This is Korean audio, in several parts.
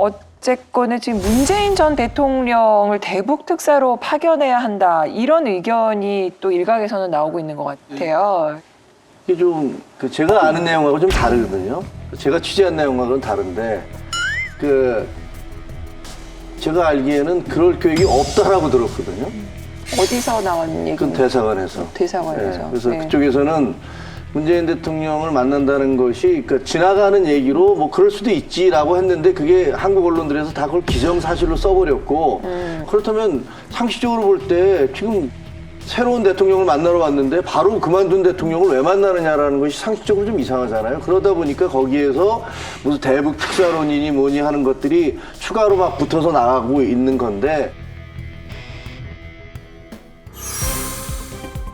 어쨌거나 지금 문재인 전 대통령을 대북 특사로 파견해야 한다 이런 의견이 또 일각에서는 나오고 있는 것 같아요. 이게 좀 제가 아는 내용하고 좀 다르거든요. 제가 취재한 내용하고는 다른데 제가 알기에는 그럴 계획이 없다라고 들었거든요. 어디서 나온 얘기인가요? 그 대사관에서. 대사관에서. 네, 그래서 네. 그쪽에서는 문재인 대통령을 만난다는 것이 그러니까 지나가는 얘기로 뭐 그럴 수도 있지라고 했는데 그게 한국 언론들에서 다 그걸 기정사실로 써버렸고 그렇다면 상식적으로 볼 때 지금 새로운 대통령을 만나러 왔는데 바로 그만둔 대통령을 왜 만나느냐라는 것이 상식적으로 좀 이상하잖아요. 그러다 보니까 거기에서 무슨 대북 특사론이니 뭐니 하는 것들이 추가로 막 붙어서 나가고 있는 건데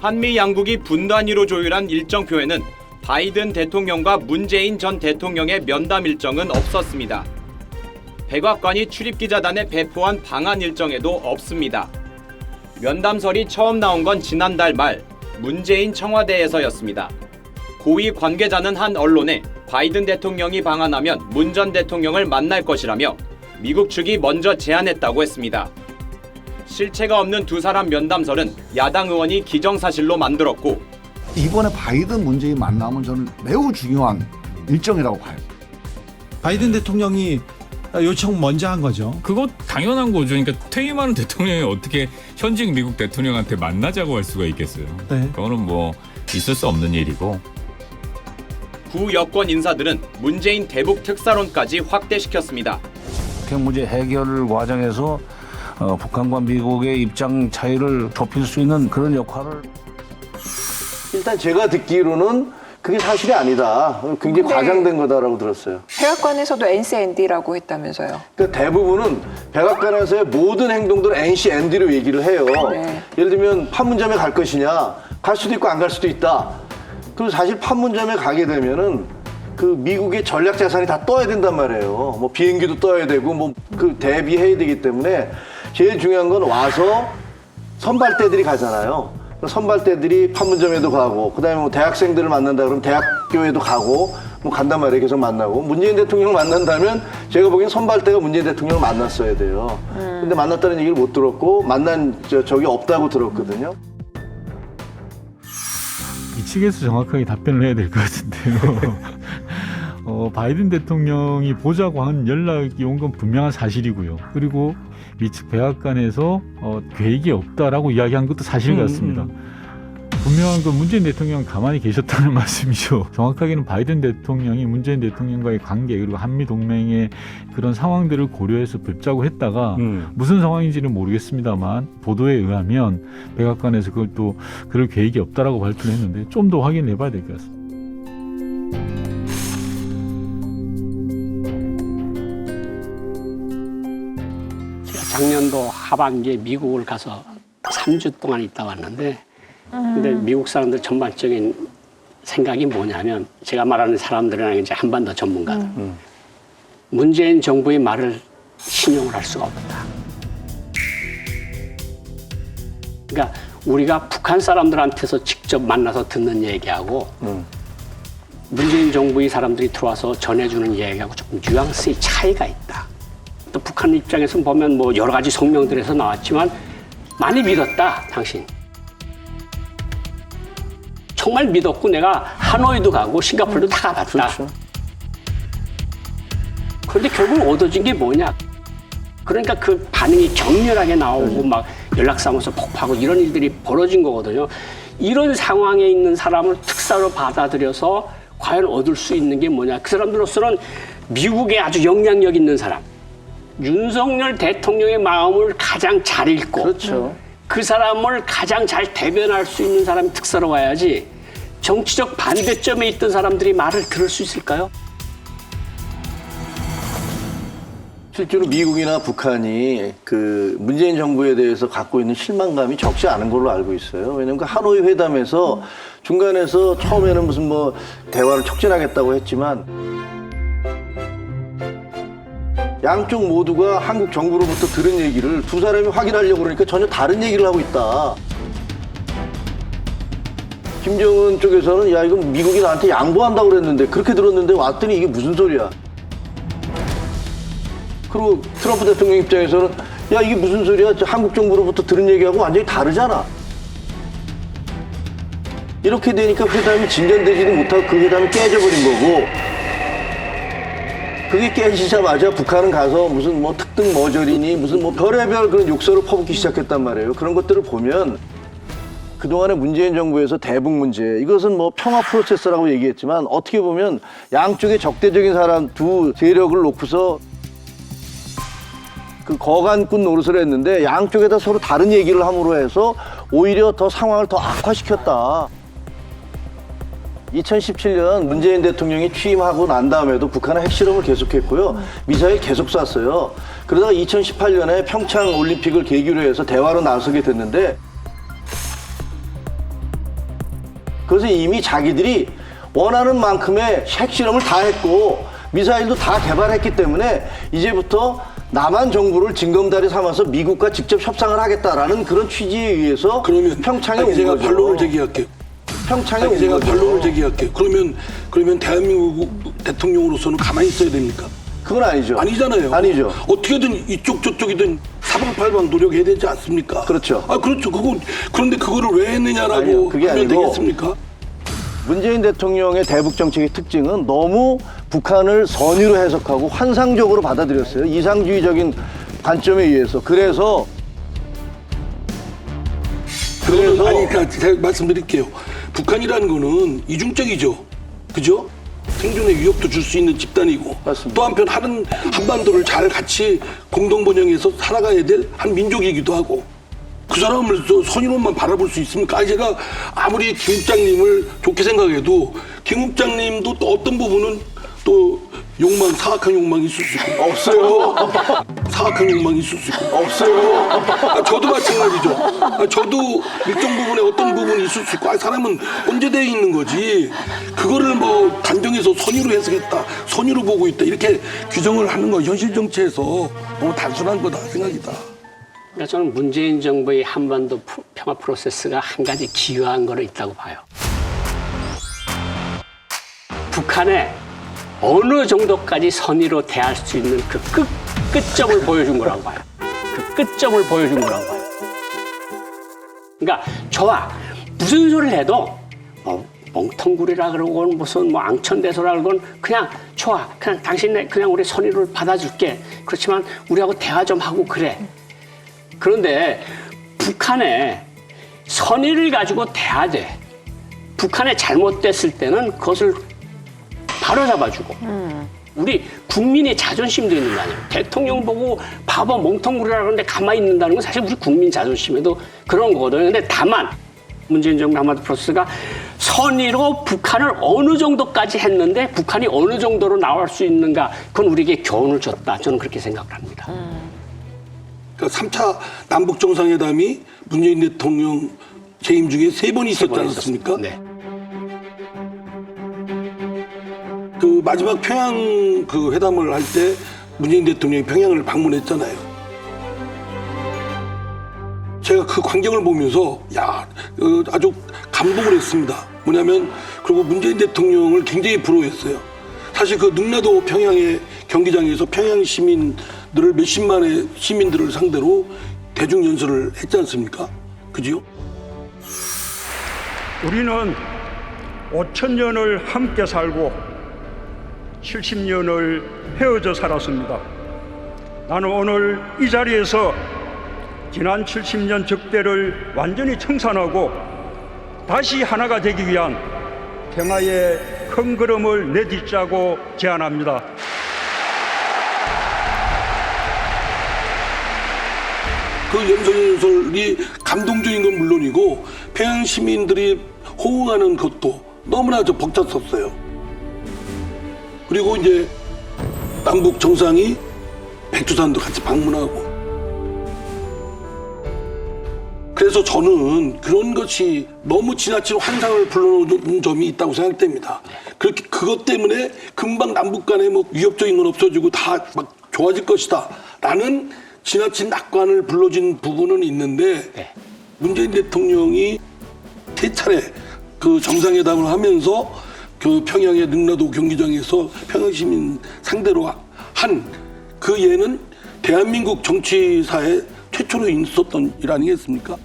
한미 양국이 분단위로 조율한 일정표에는 바이든 대통령과 문재인 전 대통령의 면담 일정은 없었습니다. 백악관이 출입기자단에 배포한 방한 일정에도 없습니다. 면담설이 처음 나온 건 지난달 말 문재인 청와대에서였습니다. 고위 관계자는 한 언론에 바이든 대통령이 방한하면 문 전 대통령을 만날 것이라며 미국 측이 먼저 제안했다고 했습니다. 실체가 없는 두 사람 면담설은 야당 의원이 기정사실로 만들었고 이번에 바이든 문재인 만남은 저는 매우 중요한 일정이라고 봐요. 바이든 대통령이 요청 먼저 한 거죠. 그거 당연한 거죠. 그러니까 퇴임하는 대통령이 어떻게 현직 미국 대통령한테 만나자고 할 수가 있겠어요. 네. 그거는 뭐 있을 수 없는 일이고. 구 여권 인사들은 문재인 대북 특사론까지 확대시켰습니다. 북핵 문제 해결 과정에서 북한과 미국의 입장 차이를 좁힐 수 있는 그런 역할을 일단 제가 듣기로는 그게 사실이 아니다. 굉장히 네. 과장된 거다라고 들었어요. 백악관에서도 NCND라고 했다면서요. 그러니까 대부분은 백악관에서의 모든 행동들을 NCND로 얘기를 해요. 네. 예를 들면 판문점에 갈 것이냐, 갈 수도 있고 안 갈 수도 있다. 그리고 사실 판문점에 가게 되면은 그 미국의 전략 자산이 다 떠야 된단 말이에요. 뭐 비행기도 떠야 되고 뭐 그 대비해야 되기 때문에 제일 중요한 건 와서 선발대들이 가잖아요. 선발대들이 판문점에도 가고 그다음에 뭐 대학생들을 만난다 그러면 대학교에도 가고 뭐 간단 말이에요. 계속 만나고 문재인 대통령을 만난다면 제가 보기엔 선발대가 문재인 대통령을 만났어야 돼요. 근데 만났다는 얘기를 못 들었고 만난 적이 없다고 들었거든요. 이 측에서 정확하게 답변을 해야 될 것 같은데요. 바이든 대통령이 보자고 한 연락이 온 건 분명한 사실이고요. 그리고 미측 백악관에서 계획이 없다라고 이야기한 것도 사실 같습니다. 분명한 건 문재인 대통령은 가만히 계셨다는 말씀이죠. 정확하게는 바이든 대통령이 문재인 대통령과의 관계 그리고 한미동맹의 그런 상황들을 고려해서 뵙자고 했다가 무슨 상황인지는 모르겠습니다만 보도에 의하면 백악관에서 그걸 또 그럴 계획이 없다라고 발표를 했는데 좀 더 확인해 봐야 될 것 같습니다. 작년도 하반기에 미국을 가서 3주 동안 있다 왔는데 근데 미국 사람들 전반적인 생각이 뭐냐면 제가 말하는 사람들이랑 이제 한반도 전문가들 문재인 정부의 말을 신용을 할 수가 없다. 그러니까 우리가 북한 사람들한테서 직접 만나서 듣는 얘기하고 문재인 정부의 사람들이 들어와서 전해주는 얘기하고 조금 뉘앙스의 차이가 있다. 또 북한 입장에서 보면 뭐 여러 가지 성명들에서 나왔지만 많이 믿었다, 당신. 정말 믿었고 내가 하노이도 가고 싱가포르도 다 가봤다. 그렇죠. 그런데 결국 얻어진 게 뭐냐? 그러니까 그 반응이 격렬하게 나오고 막 연락사무소 폭파하고 이런 일들이 벌어진 거거든요. 이런 상황에 있는 사람을 특사로 받아들여서 과연 얻을 수 있는 게 뭐냐? 그 사람들로서는 미국에 아주 영향력 있는 사람. 윤석열 대통령의 마음을 가장 잘 읽고 그렇죠. 그 사람을 가장 잘 대변할 수 있는 사람이 특사로 와야지 정치적 반대점에 있던 사람들이 말을 들을 수 있을까요? 실제로 미국이나 북한이 그 문재인 정부에 대해서 갖고 있는 실망감이 적지 않은 걸로 알고 있어요. 왜냐하면 그 하노이 회담에서 중간에서 처음에는 무슨 뭐 대화를 촉진하겠다고 했지만 양쪽 모두가 한국 정부로부터 들은 얘기를 두 사람이 확인하려고 그러니까 전혀 다른 얘기를 하고 있다. 김정은 쪽에서는 야, 이거 미국이 나한테 양보한다고 그랬는데 그렇게 들었는데 왔더니 이게 무슨 소리야. 그리고 트럼프 대통령 입장에서는 야 이게 무슨 소리야? 한국 정부로부터 들은 얘기하고 완전히 다르잖아. 이렇게 되니까 회담이 진전되지도 못하고 그 회담이 깨져버린 거고, 그게 깨지자마자 북한은 가서 무슨 뭐 특등 머저리니 무슨 뭐 별의별 그런 욕설을 퍼붓기 시작했단 말이에요. 그런 것들을 보면 그동안의 문재인 정부에서 대북 문제, 이것은 뭐 평화 프로세스라고 얘기했지만 어떻게 보면 양쪽의 적대적인 사람 두 세력을 놓고서 그 거간꾼 노릇을 했는데 양쪽에다 서로 다른 얘기를 함으로 해서 오히려 더 상황을 더 악화시켰다. 2017년 문재인 대통령이 취임하고 난 다음에도 북한은 핵실험을 계속했고요. 미사일 계속 쐈어요. 그러다가 2018년에 평창 올림픽을 계기로 해서 대화로 나서게 됐는데, 그래서 이미 자기들이 원하는 만큼의 핵실험을 다 했고 미사일도 다 개발했기 때문에 이제부터 남한 정부를 징검다리 삼아서 미국과 직접 협상을 하겠다라는 그런 취지에 의해서 그러면 평창에 온 제가 거죠. 반론을 제기할게요. 평창에 온 제가 거죠. 반론을 제기할게요. 그러면 대한민국 대통령으로서는 가만히 있어야 됩니까? 그건 아니죠. 아니잖아요. 아니죠. 어떻게든 이쪽 저쪽이든 사방팔방 노력해야 되지 않습니까? 그렇죠. 그렇죠. 그런데 그거를 왜 했느냐라고 아니요, 그게 하면 아니고 되겠습니까? 문재인 대통령의 대북 정책의 특징은 너무 북한을 선의로 해석하고 환상적으로 받아들였어요. 이상주의적인 관점에 의해서. 그래서 아니, 그러니까 제가 말씀드릴게요. 북한이라는 거는 이중적이죠. 그죠? 생존의 위협도 줄 수 있는 집단이고, 맞습니다. 또 한편 한반도를 잘 같이 공동 번영해서 살아가야 될 한 민족이기도 하고, 그 사람을 선의로만 바라볼 수 있습니까? 아니, 제가 아무리 김 국장님을 좋게 생각해도 김 국장님도 또 어떤 부분은 또 사악한 욕망이 있을 수 있고. 없어요. 사악한 욕망이 있을 수 있고. 없어요. 저도 마찬가지죠. 저도 일정 부분에 어떤 부분이 있을 수 있고, 사람은 언제돼 있는 거지. 그거를 뭐 단정해서 선의로 해석했다, 선의로 보고 있다, 이렇게 규정을 하는 건 현실 정치에서 너무 단순한 거다 생각이다. 그러니까 저는 문재인 정부의 한반도 평화 프로세스가 한 가지 기여한 거로 있다고 봐요. 북한에 어느 정도까지 선의로 대할 수 있는 그 끝점을 보여준 거라고 봐요. 그 끝점을 보여준 거라고 봐요. 그러니까 좋아, 무슨 소리를 해도 멍텅구리라 그러고 무슨 뭐 앙천대소라 그러건 그냥 좋아, 그냥 당신네 그냥 우리 선의를 받아줄게. 그렇지만 우리하고 대화 좀 하고 그래. 그런데 북한에 선의를 가지고 대하되 북한에 잘못됐을 때는 그것을 바로 잡아주고 우리 국민의 자존심도 있는 거 아니에요. 대통령 보고 바보 멍텅구리라 그러는데 가만히 있는다는 건 사실 우리 국민 자존심에도 그런 거거든요. 근데 다만 문재인 정부 한반도 프로세스가 선의로 북한을 어느 정도까지 했는데 북한이 어느 정도로 나올 수 있는가, 그건 우리에게 교훈을 줬다. 저는 그렇게 생각을 합니다. 그러니까 3차 남북 정상회담이 문재인 대통령 재임 중에 3번이 있었지 않았습니까? 네. 그 마지막 평양 그 회담을 할 때 문재인 대통령이 평양을 방문했잖아요. 제가 그 광경을 보면서 아주 감동을 했습니다. 뭐냐면 그리고 문재인 대통령을 굉장히 부러워했어요. 사실 그 능라도 평양의 경기장에서 평양 시민들을 몇십만의 시민들을 상대로 대중 연설을 했지 않습니까? 그죠? 우리는 5,000년을 함께 살고 70년을 헤어져 살았습니다. 나는 오늘 이 자리에서 지난 70년 적대를 완전히 청산하고 다시 하나가 되기 위한 평화의 큰 걸음을 내딛자고 제안합니다. 그 연설이 감동적인 건 물론이고 평양 시민들이 호응하는 것도 너무나 벅찼었어요. 그리고 이제 남북 정상이 백두산도 같이 방문하고, 그래서 저는 그런 것이 너무 지나친 환상을 불러놓는 점이 있다고 생각됩니다. 그렇게 그것 때문에 금방 남북 간에 뭐 위협적인 건 없어지고 다 막 좋아질 것이다 라는 지나친 낙관을 불러준 부분은 있는데, 문재인 대통령이 3차례 그 정상회담을 하면서 그 평양의 능라도 경기장에서 평양 시민 상대로 한 그 그 예는 대한민국 정치사에 최초로 있었던 일 아니겠습니까?